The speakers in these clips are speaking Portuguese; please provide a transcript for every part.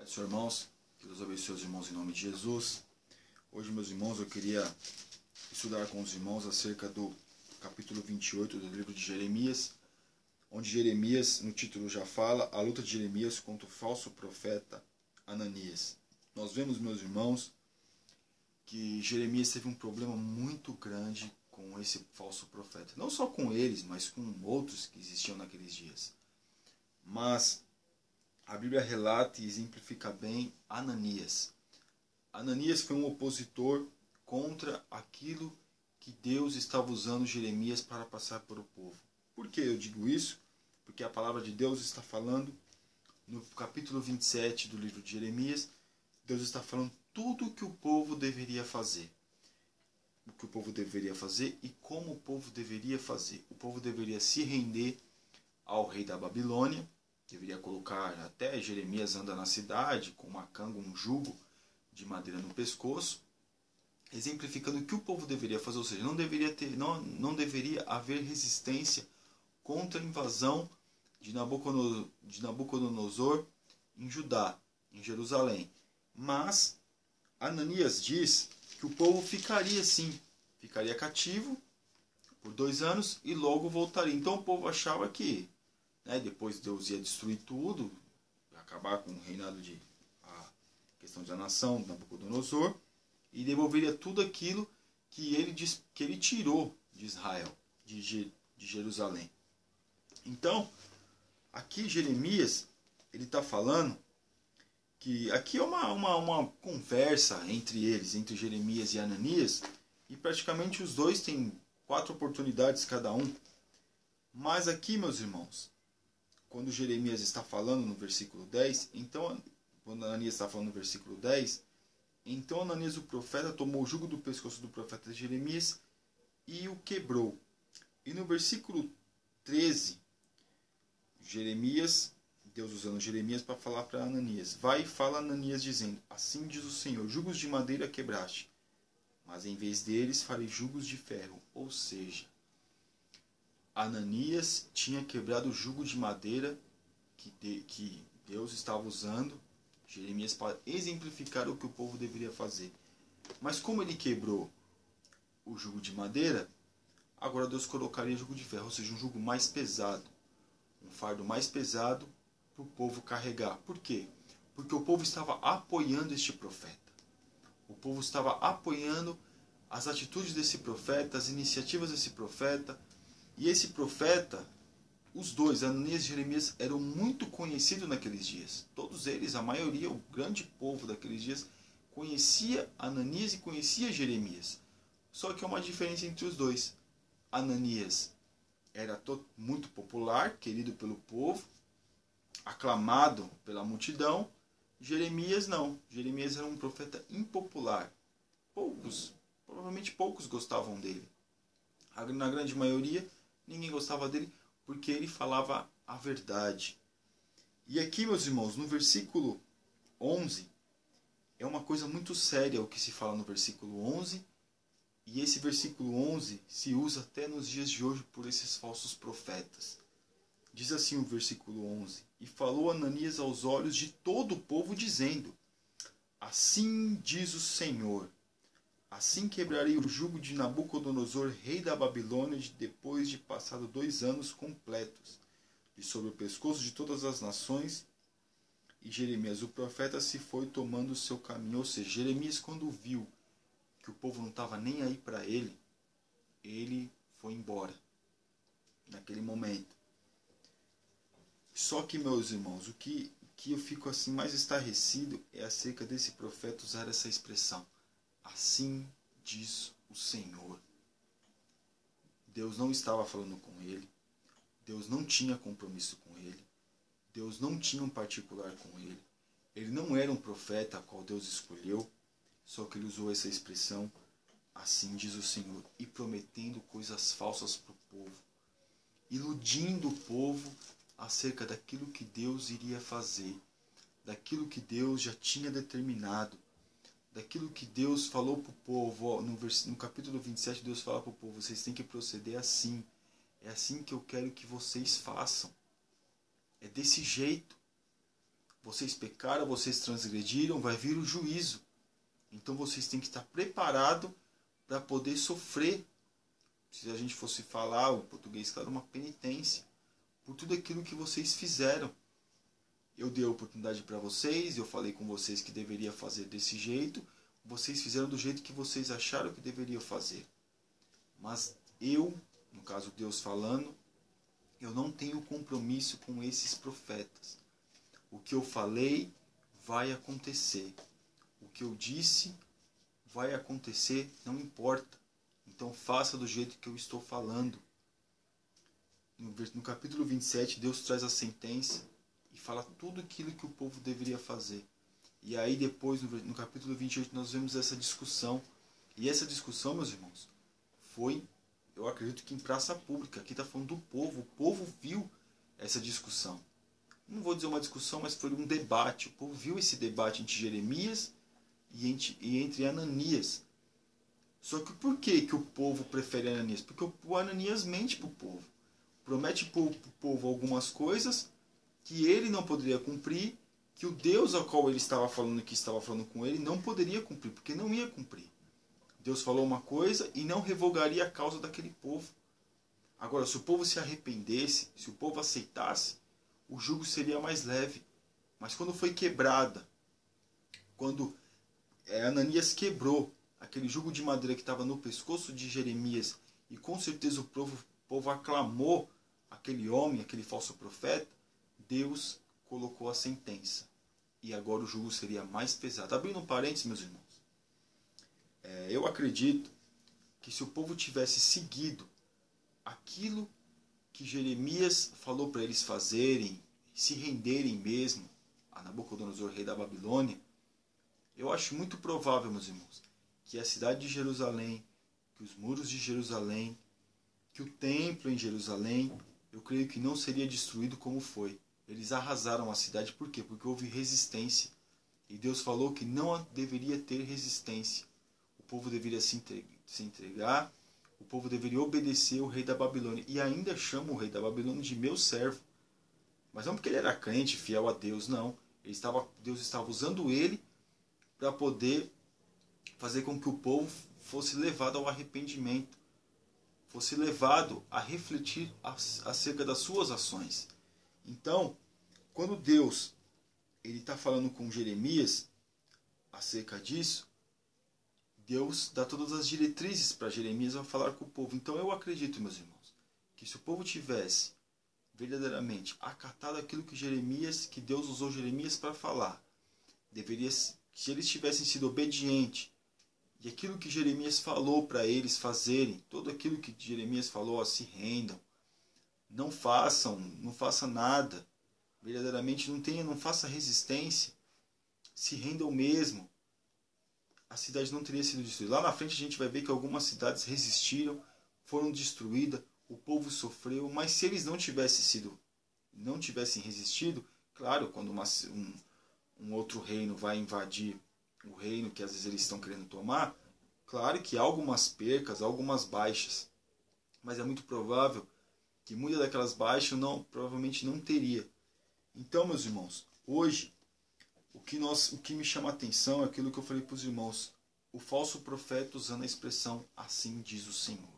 Pai do Senhor, irmãos, que Deus abençoe os irmãos em nome de Jesus. Hoje, meus irmãos, eu queria estudar com os irmãos acerca do capítulo 28 do livro de Jeremias, onde Jeremias, no título já fala, a luta de Jeremias contra o falso profeta Ananias. Nós vemos, meus irmãos, que Jeremias teve um problema muito grande com esse falso profeta. Não só com eles, mas com outros que existiam naqueles dias. Mas a Bíblia relata e exemplifica bem Ananias. Ananias foi um opositor contra aquilo que Deus estava usando Jeremias para passar para o povo. Por que eu digo isso? Porque a palavra de Deus está falando no capítulo 27 do livro de Jeremias. Deus está falando tudo o que o povo deveria fazer. O que o povo deveria fazer e como o povo deveria fazer. O povo deveria se render ao rei da Babilônia. Deveria colocar, até Jeremias anda na cidade com uma canga, um jugo de madeira no pescoço, exemplificando o que o povo deveria fazer, ou seja, não deveria haver resistência contra a invasão de Nabucodonosor em Judá, em Jerusalém. Mas Ananias diz que o povo ficaria cativo por 2 anos e logo voltaria. Então o povo achava que depois Deus ia destruir tudo, acabar com o reinado a questão da nação, Nabucodonosor, e devolveria tudo aquilo que ele tirou de Israel, de Jerusalém. Então, aqui Jeremias, ele está falando que aqui é uma conversa entre eles, entre Jeremias e Ananias, e praticamente os dois têm 4 oportunidades cada um. Mas aqui, meus irmãos, quando Jeremias está falando no versículo 10, então, quando Ananias está falando no versículo 10, então Ananias o profeta tomou o jugo do pescoço do profeta Jeremias e o quebrou. E no versículo 13, Deus usando Jeremias para falar para Ananias, vai e fala a Ananias dizendo, assim diz o Senhor, jugos de madeira quebraste, mas em vez deles farei jugos de ferro, ou seja, Ananias tinha quebrado o jugo de madeira que Deus estava usando Jeremias para exemplificar o que o povo deveria fazer. Mas como ele quebrou o jugo de madeira, agora Deus colocaria jugo de ferro, ou seja, um jugo mais pesado, um fardo mais pesado para o povo carregar. Por quê? Porque o povo estava apoiando este profeta. O povo estava apoiando as atitudes desse profeta, as iniciativas desse profeta. E esse profeta, os dois, Ananias e Jeremias, eram muito conhecidos naqueles dias. Todos eles, a maioria, o grande povo daqueles dias, conhecia Ananias e conhecia Jeremias. Só que há uma diferença entre os dois. Ananias era muito popular, querido pelo povo, aclamado pela multidão. Jeremias não. Jeremias era um profeta impopular. Provavelmente poucos gostavam dele. Na grande maioria, ninguém gostava dele porque ele falava a verdade. E aqui, meus irmãos, no versículo 11, é uma coisa muito séria o que se fala no versículo 11, e esse versículo 11 se usa até nos dias de hoje por esses falsos profetas. Diz assim o versículo 11, e falou Ananias aos olhos de todo o povo, dizendo, assim diz o Senhor, assim quebrarei o jugo de Nabucodonosor, rei da Babilônia, depois de passado 2 anos completos, e sobre o pescoço de todas as nações. E Jeremias, o profeta, se foi tomando o seu caminho. Ou seja, Jeremias, quando viu que o povo não estava nem aí para ele, ele foi embora, naquele momento. Só que, meus irmãos, o que eu fico assim mais estarrecido é acerca desse profeta usar essa expressão. Assim diz o Senhor. Deus não estava falando com ele. Deus não tinha compromisso com ele. Deus não tinha um particular com ele. Ele não era um profeta a qual Deus escolheu. Só que ele usou essa expressão, assim diz o Senhor, e prometendo coisas falsas para o povo. Iludindo o povo acerca daquilo que Deus iria fazer. Daquilo que Deus já tinha determinado. Daquilo que Deus falou para o povo. No capítulo 27, Deus fala para o povo, vocês têm que proceder assim. É assim que eu quero que vocês façam. É desse jeito. vocês pecaram, vocês transgrediram, vai vir o juízo. Então vocês têm que estar preparados para poder sofrer. Se a gente fosse falar o português, claro, uma penitência por tudo aquilo que vocês fizeram. Eu dei a oportunidade para vocês, eu falei com vocês que deveria fazer desse jeito, vocês fizeram do jeito que vocês acharam que deveriam fazer. Mas eu, no caso Deus falando, eu não tenho compromisso com esses profetas. O que eu falei vai acontecer. O que eu disse vai acontecer, não importa. Então faça do jeito que eu estou falando. No capítulo 27, Deus traz a sentença e fala tudo aquilo que o povo deveria fazer. E aí depois, no capítulo 28, nós vemos essa discussão. E essa discussão, meus irmãos, foi, eu acredito que em praça pública. Aqui está falando do povo. O povo viu essa discussão. Não vou dizer uma discussão, mas foi um debate. O povo viu esse debate entre Jeremias e entre Ananias. Só que por que o povo prefere Ananias? Porque o Ananias mente para o povo. Promete para o povo algumas coisas que ele não poderia cumprir, que o Deus ao qual ele estava falando, que estava falando com ele, não poderia cumprir, porque não ia cumprir. Deus falou uma coisa e não revogaria a causa daquele povo. Agora, se o povo se arrependesse, se o povo aceitasse, o jugo seria mais leve. Mas quando foi quebrada, quando Ananias quebrou aquele jugo de madeira que estava no pescoço de Jeremias, e com certeza o povo aclamou aquele homem, aquele falso profeta, Deus colocou a sentença. E agora o jugo seria mais pesado. Abrindo um parênteses, meus irmãos. Eu acredito que se o povo tivesse seguido aquilo que Jeremias falou para eles fazerem, se renderem mesmo a Nabucodonosor, rei da Babilônia, eu acho muito provável, meus irmãos, que a cidade de Jerusalém, que os muros de Jerusalém, que o templo em Jerusalém, eu creio que não seria destruído como foi. Eles arrasaram a cidade, por quê? Porque houve resistência. E Deus falou que não deveria ter resistência. O povo deveria se entregar, o povo deveria obedecer o rei da Babilônia. E ainda chama o rei da Babilônia de meu servo. Mas não porque ele era crente, fiel a Deus, não. Deus estava usando ele para poder fazer com que o povo fosse levado ao arrependimento, fosse levado a refletir acerca das suas ações. Então, quando Deus está falando com Jeremias acerca disso, Deus dá todas as diretrizes para Jeremias a falar com o povo. Então eu acredito, meus irmãos, que se o povo tivesse verdadeiramente acatado aquilo que Deus usou Jeremias para falar, se eles tivessem sido obedientes, e aquilo que Jeremias falou para eles fazerem, tudo aquilo que Jeremias falou, se rendam, não façam nada, verdadeiramente não faça resistência, se rendam mesmo, a cidade não teria sido destruída. Lá na frente a gente vai ver que algumas cidades resistiram, foram destruídas, o povo sofreu, mas se eles não tivessem resistido, claro, quando um outro reino vai invadir o reino que às vezes eles estão querendo tomar, claro que há algumas percas, algumas baixas, mas é muito provável que muitas daquelas baixas provavelmente não teria. Então, meus irmãos, hoje o que me chama a atenção é aquilo que eu falei para os irmãos, o falso profeta usando a expressão assim diz o Senhor.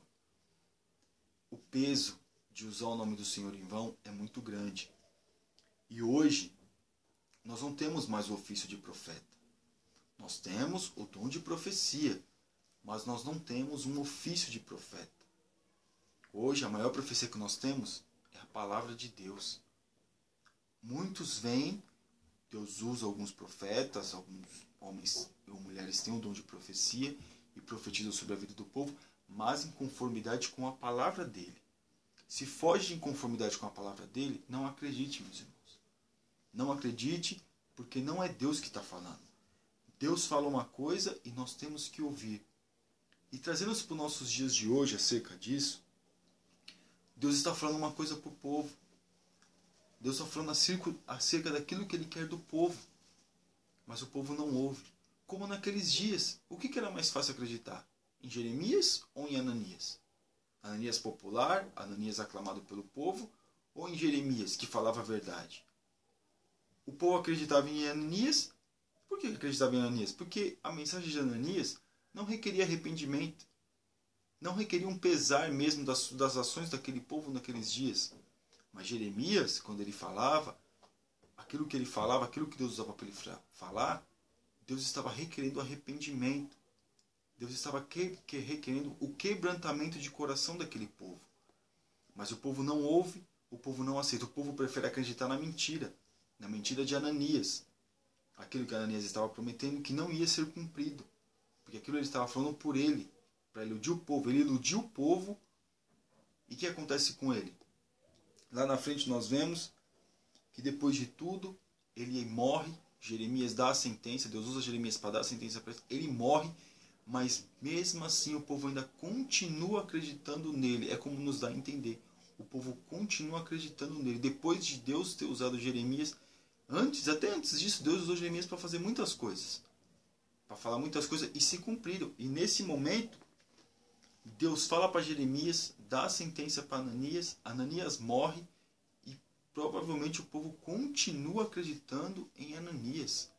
O peso de usar o nome do Senhor em vão é muito grande. E hoje nós não temos mais o ofício de profeta. Nós temos o dom de profecia, mas nós não temos um ofício de profeta. Hoje a maior profecia que nós temos é a palavra de Deus. Muitos vêm, Deus usa alguns profetas, alguns homens ou mulheres têm o dom de profecia e profetizam sobre a vida do povo, mas em conformidade com a palavra dele. Se foge de inconformidade com a palavra dele, não acredite, meus irmãos. Não acredite, porque não é Deus que está falando. Deus fala uma coisa e nós temos que ouvir. E trazendo-nos para os nossos dias de hoje acerca disso, Deus está falando uma coisa para o povo. Deus está falando acerca daquilo que Ele quer do povo. Mas o povo não ouve. Como naqueles dias. O que era mais fácil acreditar? Em Jeremias ou em Ananias? Ananias popular, Ananias aclamado pelo povo, ou em Jeremias, que falava a verdade? O povo acreditava em Ananias. Por que acreditava em Ananias? Porque a mensagem de Ananias não requeria arrependimento. Não requeria um pesar mesmo das ações daquele povo naqueles dias. Mas Jeremias, quando ele falava, aquilo que ele falava, aquilo que Deus usava para ele falar, Deus estava requerendo arrependimento. Deus estava requerendo o quebrantamento de coração daquele povo. Mas o povo não ouve, o povo não aceita. O povo prefere acreditar na mentira de Ananias. Aquilo que Ananias estava prometendo que não ia ser cumprido. Porque aquilo ele estava falando por ele, para iludir o povo. Ele iludiu o povo. E o que acontece com ele? Lá na frente nós vemos que depois de tudo, ele morre. Jeremias dá a sentença, Deus usa Jeremias para dar a sentença para ele. Ele morre, mas mesmo assim o povo ainda continua acreditando nele. É como nos dá a entender. O povo continua acreditando nele. Depois de Deus ter usado Jeremias, até antes disso, Deus usou Jeremias para fazer muitas coisas. Para falar muitas coisas e se cumpriram. E nesse momento, Deus fala para Jeremias, dá a sentença para Ananias, Ananias morre e provavelmente o povo continua acreditando em Ananias.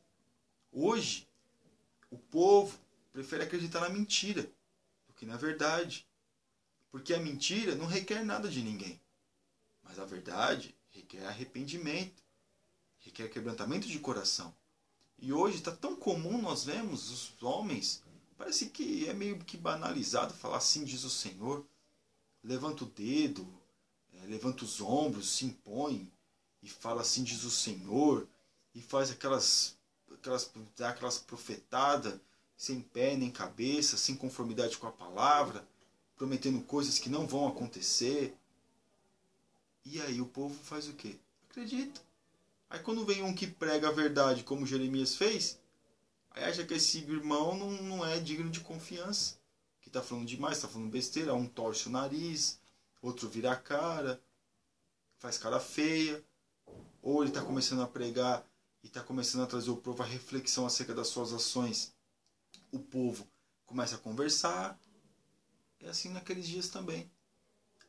Hoje, o povo prefere acreditar na mentira do que na verdade. Porque a mentira não requer nada de ninguém. Mas a verdade requer arrependimento, requer quebrantamento de coração. E hoje está tão comum nós vemos os homens, parece que é meio que banalizado falar assim diz o Senhor. Levanta o dedo, levanta os ombros, se impõe e fala assim diz o Senhor. E faz aquelas profetadas sem pé nem cabeça, sem conformidade com a palavra, prometendo coisas que não vão acontecer. E aí o povo faz o quê? Acredita. Aí quando vem um que prega a verdade, como Jeremias fez, aí acha que esse irmão não é digno de confiança. Que está falando demais, está falando besteira. Um torce o nariz, outro vira a cara, faz cara feia. Ou ele está começando a pregar e está começando a trazer o povo à reflexão acerca das suas ações. O povo começa a conversar. É assim naqueles dias também.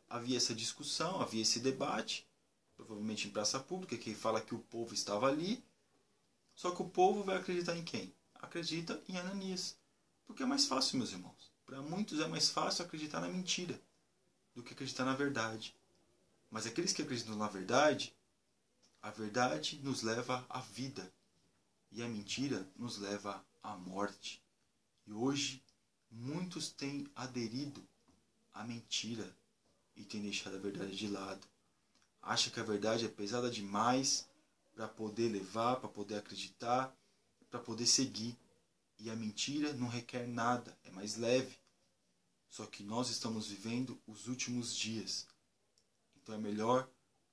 Havia essa discussão, havia esse debate, provavelmente em praça pública, que fala que o povo estava ali. Só que o povo vai acreditar em quem? Acredita em Ananias. Porque é mais fácil, meus irmãos. Para muitos é mais fácil acreditar na mentira do que acreditar na verdade. Mas aqueles que acreditam na verdade, a verdade nos leva à vida. E a mentira nos leva à morte. E hoje, muitos têm aderido à mentira e têm deixado a verdade de lado. Acha que a verdade é pesada demais para poder levar, para poder acreditar, para poder seguir. E a mentira não requer nada, é mais leve. Só que nós estamos vivendo os últimos dias. Então é melhor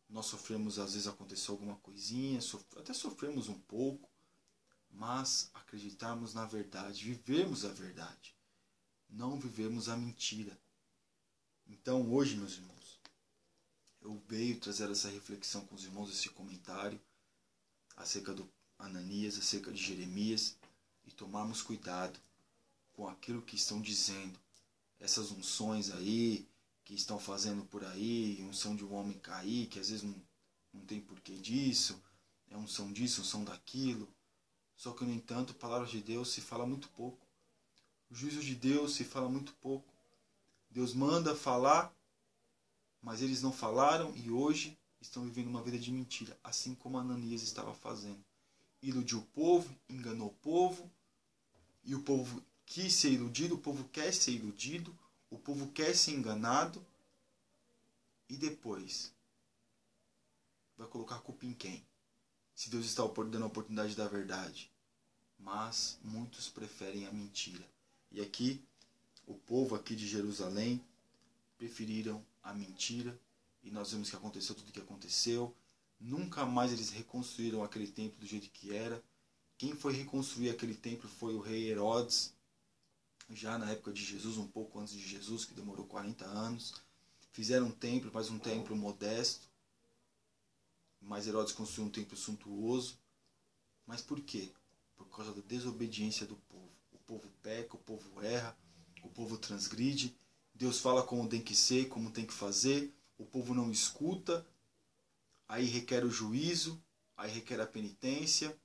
nós sofremos, às vezes aconteceu alguma coisinha, até sofremos um pouco, mas acreditarmos na verdade, vivermos a verdade, não vivemos a mentira. Então hoje, meus irmãos, eu veio trazer essa reflexão com os irmãos, esse comentário acerca do Ananias, acerca de Jeremias, e tomarmos cuidado com aquilo que estão dizendo. Essas unções aí, que estão fazendo por aí, unção de um homem cair, que às vezes não tem porquê disso, é unção disso, unção daquilo. Só que, no entanto, a palavra de Deus se fala muito pouco. O juízo de Deus se fala muito pouco. Deus manda falar, mas eles não falaram e hoje estão vivendo uma vida de mentira, assim como Ananias estava fazendo. Iludiu o povo, enganou o povo, e o povo quis ser iludido, o povo quer ser iludido, o povo quer ser enganado, e depois vai colocar a culpa em quem? Se Deus está dando a oportunidade da verdade. Mas muitos preferem a mentira. E aqui, o povo aqui de Jerusalém preferiram a mentira, e nós vemos que aconteceu tudo o que aconteceu. Nunca mais eles reconstruíram aquele templo do jeito que era. Quem foi reconstruir aquele templo foi o rei Herodes, já na época de Jesus, um pouco antes de Jesus, que demorou 40 anos. Fizeram um templo, mas um templo modesto. Mas Herodes construiu um templo suntuoso. Mas por quê? Por causa da desobediência do povo. O povo peca, o povo erra, o povo transgride. Deus fala como tem que ser, como tem que fazer. O povo não escuta. Aí requer o juízo. aí requer a penitência,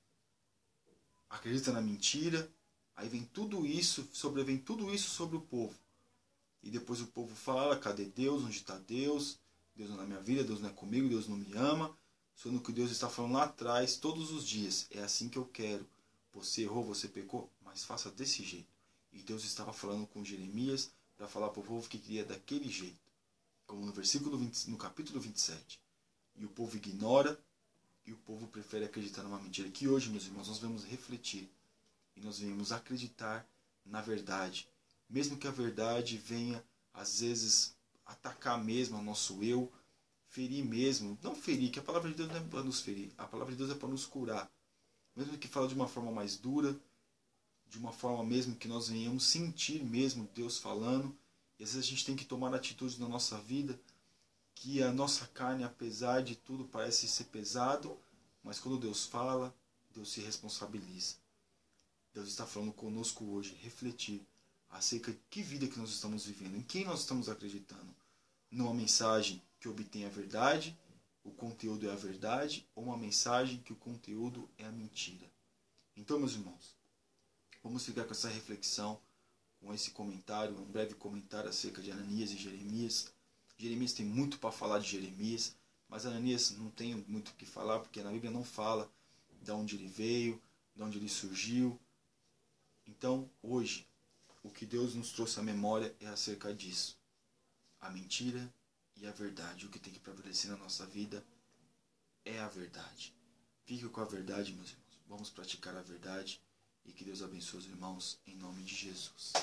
acredita na mentira, aí vem tudo isso, sobrevém tudo isso sobre o povo. E depois o povo fala, cadê Deus? Onde está Deus? Deus não é na minha vida, Deus não é comigo, Deus não me ama. Sendo que Deus está falando lá atrás, todos os dias, é assim que eu quero. Você errou, você pecou, mas faça desse jeito. E Deus estava falando com Jeremias para falar para o povo que queria daquele jeito. Como no versículo 20, no capítulo 27. E o povo ignora, e o povo prefere acreditar numa mentira. Que hoje, meus irmãos, nós vamos refletir. E nós venhamos acreditar na verdade. Mesmo que a verdade venha, às vezes, atacar mesmo o nosso eu, ferir mesmo. Não ferir, que a palavra de Deus não é para nos ferir. A palavra de Deus é para nos curar. Mesmo que fala de uma forma mais dura, de uma forma mesmo que nós venhamos sentir mesmo Deus falando. E às vezes a gente tem que tomar atitudes na nossa vida, que a nossa carne, apesar de tudo, parece ser pesado, mas quando Deus fala, Deus se responsabiliza. Deus está falando conosco hoje, refletir acerca de que vida que nós estamos vivendo, em quem nós estamos acreditando. Numa mensagem que obtém a verdade, o conteúdo é a verdade, ou uma mensagem que o conteúdo é a mentira. Então, meus irmãos, vamos ficar com essa reflexão, com esse comentário, um breve comentário acerca de Ananias e Jeremias. Jeremias tem muito para falar de Jeremias, mas Ananias não tem muito o que falar, porque na Bíblia não fala de onde ele veio, de onde ele surgiu. Então, hoje, o que Deus nos trouxe à memória é acerca disso. A mentira e a verdade. O que tem que prevalecer na nossa vida é a verdade. Fique com a verdade, meus irmãos. Vamos praticar a verdade e que Deus abençoe os irmãos em nome de Jesus.